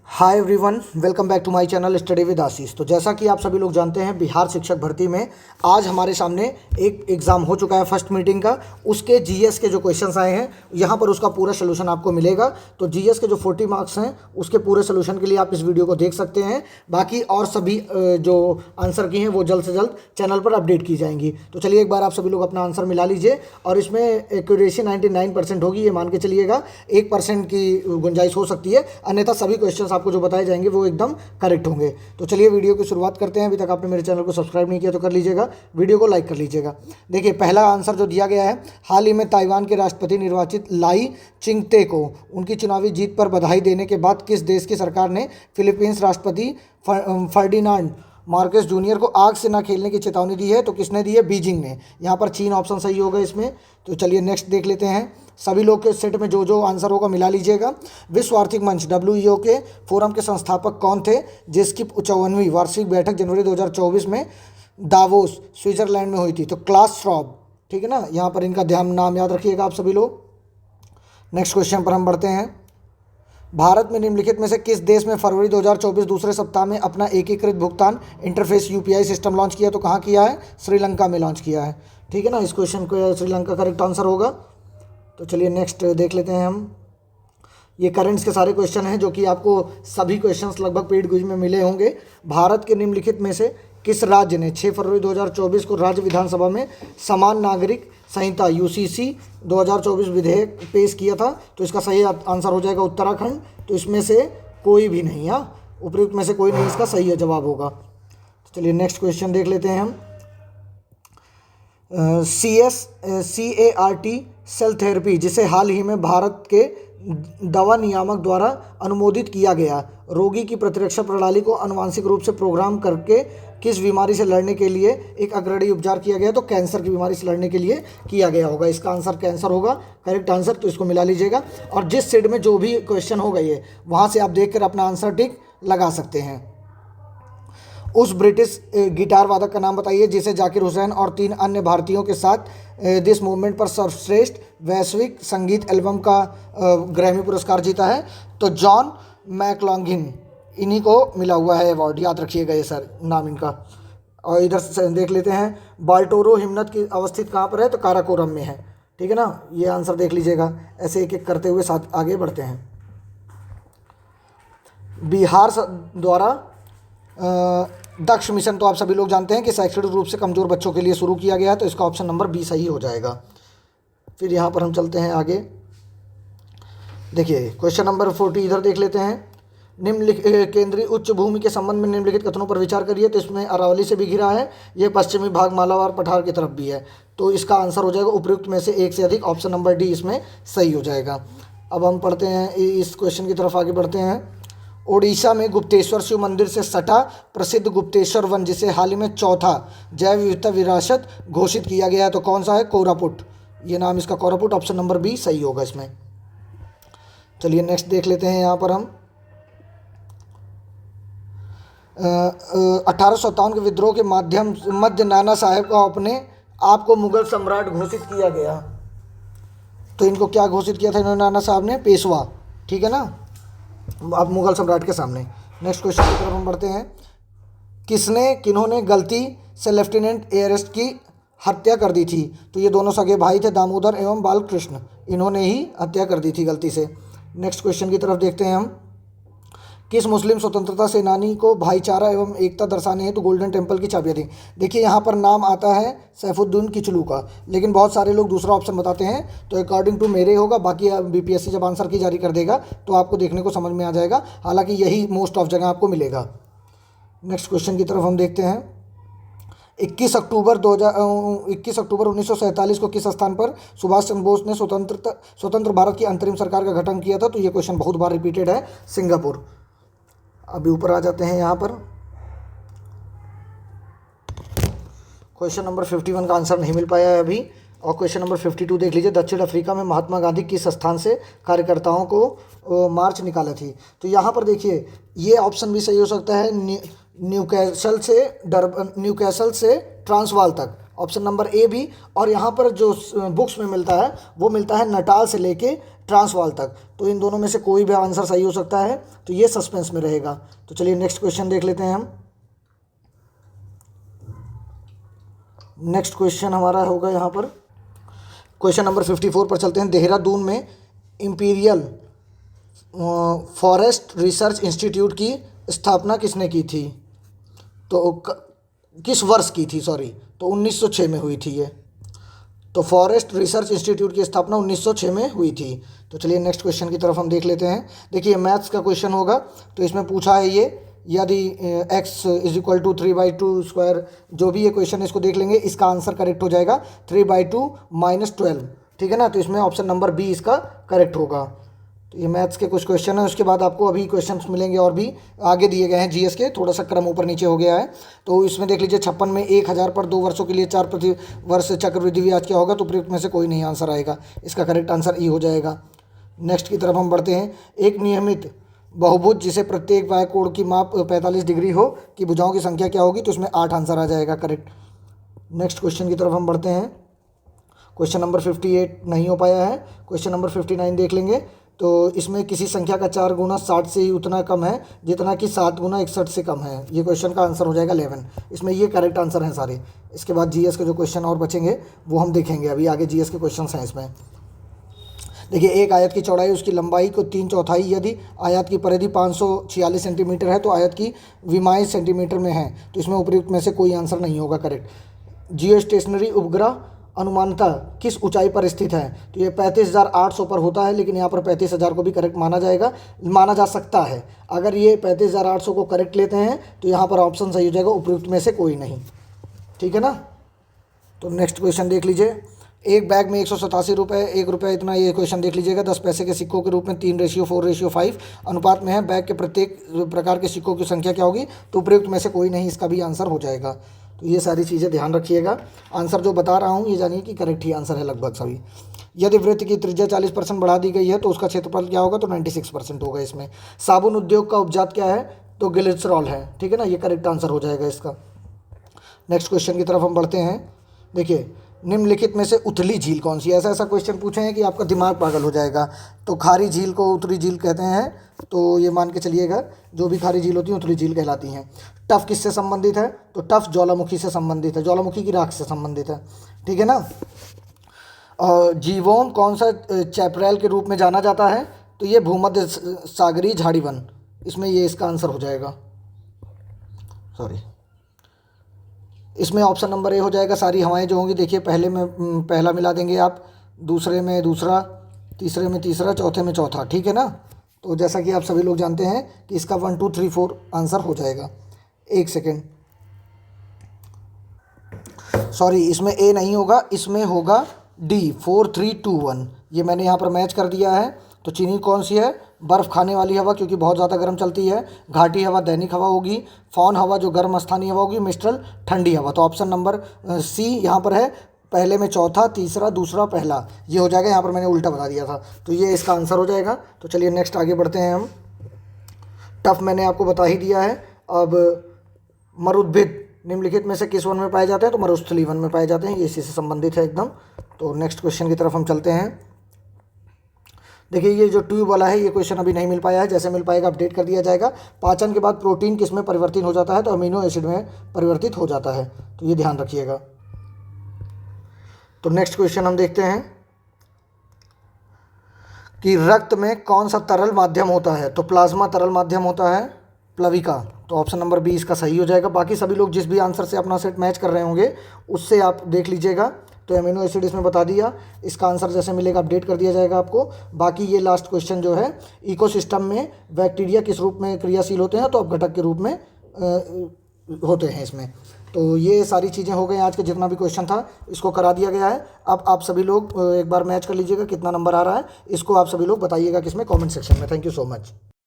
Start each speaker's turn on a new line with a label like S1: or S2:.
S1: Hi everyone, welcome back to my channel study with Ashish. तो जैसा कि आप सभी लोग जानते हैं, बिहार शिक्षक भर्ती में आज हमारे सामने एक एग्ज़ाम हो चुका है फर्स्ट मीटिंग का। उसके जीएस के जो क्वेश्चंस आए हैं यहाँ पर उसका पूरा सोल्यूशन आपको मिलेगा। तो जीएस के जो 40 मार्क्स हैं उसके पूरे सोल्यूशन के लिए आप इस वीडियो को देख सकते हैं। बाकी और सभी जो आंसर की हैं वो जल्द से जल्द चैनल पर अपडेट की जाएंगी। तो चलिए एक बार आप सभी लोग अपना आंसर मिला लीजिए और इसमें एक्यूरेसी 99% होगी, ये मान के चलिएगा। 1% की गुंजाइश हो सकती है, अन्यथा सभी क्वेश्चंस आपको जो बताए जाएंगे वो एकदम करेक्ट होंगे। तो चलिए वीडियो की शुरुआत करते हैं। अभी तक आपने मेरे चैनल को सब्सक्राइब नहीं किया तो कर लीजिएगा, वीडियो को लाइक कर लीजिएगा। देखिए पहला आंसर जो दिया गया है, हाल ही में ताइवान के राष्ट्रपति निर्वाचित लाई चिंगते को उनकी चुनावी जीत पर बधाई देने के बाद किस देश की सरकार ने फिलीपींस राष्ट्रपति फर्डिनांड मार्केस जूनियर को आग से ना खेलने की चेतावनी दी है? तो किसने दी है? बीजिंग ने। यहाँ पर चीन ऑप्शन सही होगा इसमें। तो चलिए नेक्स्ट देख लेते हैं। सभी लोग के सेट में जो जो आंसर होगा मिला लीजिएगा। विश्व आर्थिक मंच WEO के फोरम के संस्थापक कौन थे, जिसकी 54वीं वार्षिक बैठक जनवरी 2024 में दावोस स्विट्जरलैंड में हुई थी? तो क्लास श्वाब, ठीक है ना। यहाँ पर इनका ध्यान नाम याद रखिएगा आप सभी लोग। नेक्स्ट क्वेश्चन पर हम बढ़ते हैं। भारत में निम्नलिखित में से किस देश में फरवरी 2024 दूसरे सप्ताह में अपना एकीकृत भुगतान इंटरफेस UPI सिस्टम लॉन्च किया? तो कहाँ किया है? श्रीलंका में लॉन्च किया है, ठीक है ना। इस क्वेश्चन को श्रीलंका करेक्ट आंसर होगा। तो चलिए नेक्स्ट देख लेते हैं हम। ये करेंट्स के सारे क्वेश्चन हैं जो कि आपको सभी क्वेश्चंस लगभग पेड क्विज में मिले होंगे। भारत के निम्नलिखित में से किस राज्य ने 6 फरवरी 2024 को राज्य विधानसभा में समान नागरिक संहिता UCC 2024 विधेयक पेश किया था? तो इसका सही आंसर हो जाएगा उत्तराखंड। तो इसमें से कोई भी नहीं, हाँ, उपयुक्त में से कोई नहीं इसका सही जवाब होगा। तो चलिए नेक्स्ट क्वेश्चन देख लेते हैं हम। CAR-T सेल थेरेपी, जिसे हाल ही में भारत के दवा नियामक द्वारा अनुमोदित किया गया, रोगी की प्रतिरक्षा प्रणाली को आनुवंशिक रूप से प्रोग्राम करके किस बीमारी से लड़ने के लिए एक अग्रणी उपचार किया गया? तो कैंसर की बीमारी से लड़ने के लिए किया गया होगा। इसका आंसर कैंसर होगा, करेक्ट आंसर। तो इसको मिला लीजिएगा। और जिस सेट में जो भी क्वेश्चन होगा ये वहाँ से आप देख कर अपना आंसर टिक लगा सकते हैं। उस ब्रिटिश गिटार वादक का नाम बताइए जिसे जाकिर हुसैन और 3 अन्य भारतीयों के साथ दिस मूवमेंट पर सर्वश्रेष्ठ वैश्विक संगीत एल्बम का ग्रैमी पुरस्कार जीता है? तो जॉन मैक्लॉन्गिन, इन्हीं को मिला हुआ है अवार्ड, याद रखिएगा ये सर नाम इनका। और इधर से देख लेते हैं, बाल्टोरो हिमनत की अवस्थित कहाँ पर है? तो काराकोरम में है, ठीक है ना। ये आंसर देख लीजिएगा। ऐसे एक एक करते हुए साथ आगे बढ़ते हैं। बिहार द्वारा दक्ष मिशन, तो आप सभी लोग जानते हैं कि शैक्षणिक रूप से कमज़ोर बच्चों के लिए शुरू किया गया है। तो इसका ऑप्शन नंबर B सही हो जाएगा। फिर यहाँ पर हम चलते हैं आगे। देखिए क्वेश्चन नंबर 40 इधर देख लेते हैं। केंद्रीय उच्च भूमि के संबंध में निम्नलिखित कथनों पर विचार करिए। तो इसमें अरावली से भी घिरा है, ये पश्चिमी भाग मालाबार पठार की तरफ भी है। तो इसका आंसर हो जाएगा उपयुक्त में से एक से अधिक, ऑप्शन नंबर D इसमें सही हो जाएगा। अब हम पढ़ते हैं, इस क्वेश्चन की तरफ आगे बढ़ते हैं। ओडिशा में गुप्तेश्वर शिव मंदिर से सटा प्रसिद्ध गुप्तेश्वर वन, जिसे हाल ही में चौथा जैव विविधता विरासत घोषित किया गया है, तो कौन सा है? कोरापुट, ये नाम इसका कोरापुट, ऑप्शन नंबर B सही होगा इसमें। चलिए नेक्स्ट देख लेते हैं। यहाँ पर हम 1857 के विद्रोह के मध्य नाना साहेब को अपने आप को मुगल सम्राट घोषित किया गया। तो इनको क्या घोषित किया था इन्होंने? नाना साहब ने पेशवा, ठीक है ना, अब मुगल सम्राट के सामने। नेक्स्ट क्वेश्चन की तरफ हम बढ़ते हैं। किन्होंने गलती से लेफ्टिनेंट एयरस्ट की हत्या कर दी थी? तो ये दोनों सगे भाई थे, दामोदर एवं बालकृष्ण, इन्होंने ही हत्या कर दी थी गलती से। नेक्स्ट क्वेश्चन की तरफ देखते हैं हम। किस मुस्लिम स्वतंत्रता सेनानी को भाईचारा एवं एकता दर्शाने हेतु गोल्डन टेम्पल की चाबियाँ दी? देखिए यहाँ पर नाम आता है सैफुद्दीन किचलू का, लेकिन बहुत सारे लोग दूसरा ऑप्शन बताते हैं। तो अकॉर्डिंग टू मेरे होगा, बाकी BPSC जब आंसर की जारी कर देगा तो आपको देखने को समझ में आ जाएगा। हालांकि यही मोस्ट ऑफ जगह आपको मिलेगा। नेक्स्ट क्वेश्चन की तरफ हम देखते हैं। 21 अक्टूबर 1947 को किस स्थान पर सुभाष चंद्र बोस ने स्वतंत्र भारत की अंतरिम सरकार का गठन किया था? तो ये क्वेश्चन बहुत बार रिपीटेड है, सिंगापुर। अभी ऊपर आ जाते हैं। यहाँ पर क्वेश्चन नंबर 51 का आंसर नहीं मिल पाया है अभी। और क्वेश्चन नंबर 52 देख लीजिए। दक्षिण अफ्रीका में महात्मा गांधी किस स्थान से कार्यकर्ताओं को मार्च निकाला थी? तो यहाँ पर देखिए ये ऑप्शन भी सही हो सकता है, न्यूकैसल से ट्रांसवाल तक, ऑप्शन नंबर A भी। और यहाँ पर जो बुक्स में मिलता है वो मिलता है नटाल से लेके ट्रांसवाल तक। तो इन दोनों में से कोई भी आंसर सही हो सकता है, तो ये सस्पेंस में रहेगा। तो चलिए नेक्स्ट क्वेश्चन देख लेते हैं हम। नेक्स्ट क्वेश्चन हमारा होगा यहाँ पर क्वेश्चन नंबर 54 पर चलते हैं। देहरादून में इंपीरियल फॉरेस्ट रिसर्च इंस्टीट्यूट की स्थापना किसने की थी? तो किस वर्ष की थी, सॉरी, तो 1906 में हुई थी ये। तो फॉरेस्ट रिसर्च इंस्टीट्यूट की स्थापना 1906 में हुई थी। तो चलिए नेक्स्ट क्वेश्चन की तरफ हम देख लेते हैं। देखिए मैथ्स का क्वेश्चन होगा, तो इसमें पूछा है ये, यदि x = 3/2 स्क्वायर, जो भी ये क्वेश्चन है इसको देख लेंगे, इसका आंसर करेक्ट हो जाएगा 3/2 - 12, ठीक है ना। तो इसमें ऑप्शन नंबर बी इसका करेक्ट होगा। तो ये मैथ्स के कुछ क्वेश्चन हैं। उसके बाद आपको अभी क्वेश्चंस मिलेंगे और भी आगे दिए गए हैं जीएस के, थोड़ा सा क्रम ऊपर नीचे हो गया है। तो इसमें देख लीजिए 56 में 1000 पर 2 वर्षों के लिए 4 प्रति वर्ष चक्रवृद्धि ब्याज क्या होगा? तो प्रयुक्त में से कोई नहीं आंसर आएगा, इसका करेक्ट आंसर ई हो जाएगा। नेक्स्ट की तरफ हम बढ़ते हैं। एक नियमित बहुभुज जिसे प्रत्येक बाह्य कोण की माप 45 डिग्री हो की भुजाओं की संख्या क्या होगी? तो इसमें 8 आंसर आ जाएगा करेक्ट। नेक्स्ट क्वेश्चन की तरफ हम बढ़ते हैं। क्वेश्चन नंबर 58 नहीं हो पाया है, क्वेश्चन नंबर 59 देख लेंगे। तो इसमें किसी संख्या का 4 गुना 60 से ही उतना कम है जितना कि 7 गुना 61 से कम है। ये क्वेश्चन का आंसर हो जाएगा 11। इसमें ये करेक्ट आंसर हैं सारे। इसके बाद जीएस के जो क्वेश्चन और बचेंगे वो हम देखेंगे, अभी आगे जीएस के क्वेश्चन हैं इसमें। देखिए एक आयत की चौड़ाई उसकी लंबाई को 3/4, यदि आयत की परिधि 546 सेंटीमीटर है तो आयत की विमाएँ सेंटीमीटर में है। तो इसमें उपयुक्त में से कोई आंसर नहीं होगा करेक्ट। जियो स्टेशनरी उपग्रह अनुमानतः किस ऊंचाई पर स्थित है? तो ये 35,800 पर होता है, लेकिन यहाँ पर 35,000 को भी करेक्ट माना जा सकता है। अगर ये 35,800 को करेक्ट लेते हैं तो यहाँ पर ऑप्शन सही हो जाएगा, उपयुक्त में से कोई नहीं, ठीक है ना। तो नेक्स्ट क्वेश्चन देख लीजिए। एक बैग में 187 रुपये, 1 रुपया इतना, ये क्वेश्चन देख लीजिएगा। 10 पैसे के सिक्कों के रूप में 3:4:5 अनुपात में है। बैग के प्रत्येक प्रकार के सिक्कों की संख्या क्या होगी? तो उपयुक्त में से कोई नहीं, इसका भी आंसर हो जाएगा। तो ये सारी चीज़ें ध्यान रखिएगा। आंसर जो बता रहा हूँ ये जानिए कि करेक्ट ही आंसर है लगभग सभी। यदि वृत्त की त्रिज्या 40% बढ़ा दी गई है तो उसका क्षेत्रफल क्या होगा? तो 96% होगा इसमें। साबुन उद्योग का उपजात क्या है? तो ग्लिसरॉल है, ठीक है ना। ये करेक्ट आंसर हो जाएगा इसका। नेक्स्ट क्वेश्चन की तरफ हम बढ़ते हैं। देखिए निम्नलिखित में से उथली झील कौन सी है? ऐसा क्वेश्चन पूछे हैं कि आपका दिमाग पागल हो जाएगा। तो खारी झील को उथली झील कहते हैं, तो ये मान के चलिएगा जो भी खारी झील होती है उथली झील कहलाती हैं। टफ किससे संबंधित है? तो टफ ज्वालामुखी से संबंधित है, ज्वालामुखी की राख से संबंधित है, ठीक है ना। जीवोम कौन सा चैपरेल के रूप में जाना जाता है? तो ये भूमध्य सागरीय झाड़ी वन, इसमें ये इसका आंसर हो जाएगा, सॉरी। इसमें ऑप्शन नंबर ए हो जाएगा। सारी हवाएं जो होंगी, देखिए पहले में पहला मिला देंगे आप, दूसरे में दूसरा, तीसरे में तीसरा, चौथे में चौथा, ठीक है ना। तो जैसा कि आप सभी लोग जानते हैं कि इसका 1 2 3 4 आंसर हो जाएगा। एक सेकेंड, सॉरी, इसमें ए नहीं होगा, इसमें होगा डी 4 3 2 1। ये मैंने यहाँ पर मैच कर दिया है। तो चीनी कौन सी है? बर्फ़ खाने वाली हवा, क्योंकि बहुत ज़्यादा गर्म चलती है। घाटी हवा दैनिक हवा होगी। फौन हवा जो गर्म स्थानीय हवा होगी। मिस्ट्रल ठंडी हवा। तो ऑप्शन नंबर सी यहाँ पर है, पहले में चौथा, तीसरा, दूसरा, पहला, ये हो जाएगा। यहाँ पर मैंने उल्टा बता दिया था, तो ये इसका आंसर हो जाएगा। तो चलिए नेक्स्ट आगे बढ़ते हैं हम। टफ मैंने आपको बता ही दिया है। अब मरुद्भिद निम्नलिखित में से किस वन में पाए जाते हैं? तो मरुस्थली वन में पाए जाते हैं, ये इसी से संबंधित है एकदम। तो नेक्स्ट क्वेश्चन की तरफ हम चलते हैं। देखिए ये जो ट्यूब वाला है ये क्वेश्चन अभी नहीं मिल पाया है, जैसे मिल पाएगा अपडेट कर दिया जाएगा। पाचन के बाद प्रोटीन किस में परिवर्तित हो जाता है? तो अमीनो एसिड में परिवर्तित हो जाता है, तो ये ध्यान रखिएगा। तो नेक्स्ट क्वेश्चन हम देखते हैं कि रक्त में कौन सा तरल माध्यम होता है? तो प्लाज्मा तरल माध्यम होता है, प्लविका। तो ऑप्शन नंबर बी इसका सही हो जाएगा। बाकी सभी लोग जिस भी आंसर से अपना सेट मैच कर रहे होंगे उससे आप देख लीजिएगा। तो एमिनो एसिड इसमें बता दिया, इसका आंसर जैसे मिलेगा अपडेट कर दिया जाएगा आपको। बाकी ये लास्ट क्वेश्चन जो है, इकोसिस्टम में बैक्टीरिया किस रूप में क्रियाशील होते हैं? तो अपघटक के रूप में होते हैं इसमें। तो ये सारी चीज़ें हो गई आज के, जितना भी क्वेश्चन था इसको करा दिया गया है। अब आप सभी लोग एक बार मैच कर लीजिएगा कितना नंबर आ रहा है, इसको आप सभी लोग बताइएगा किसमें, कमेंट सेक्शन में। Thank you so much.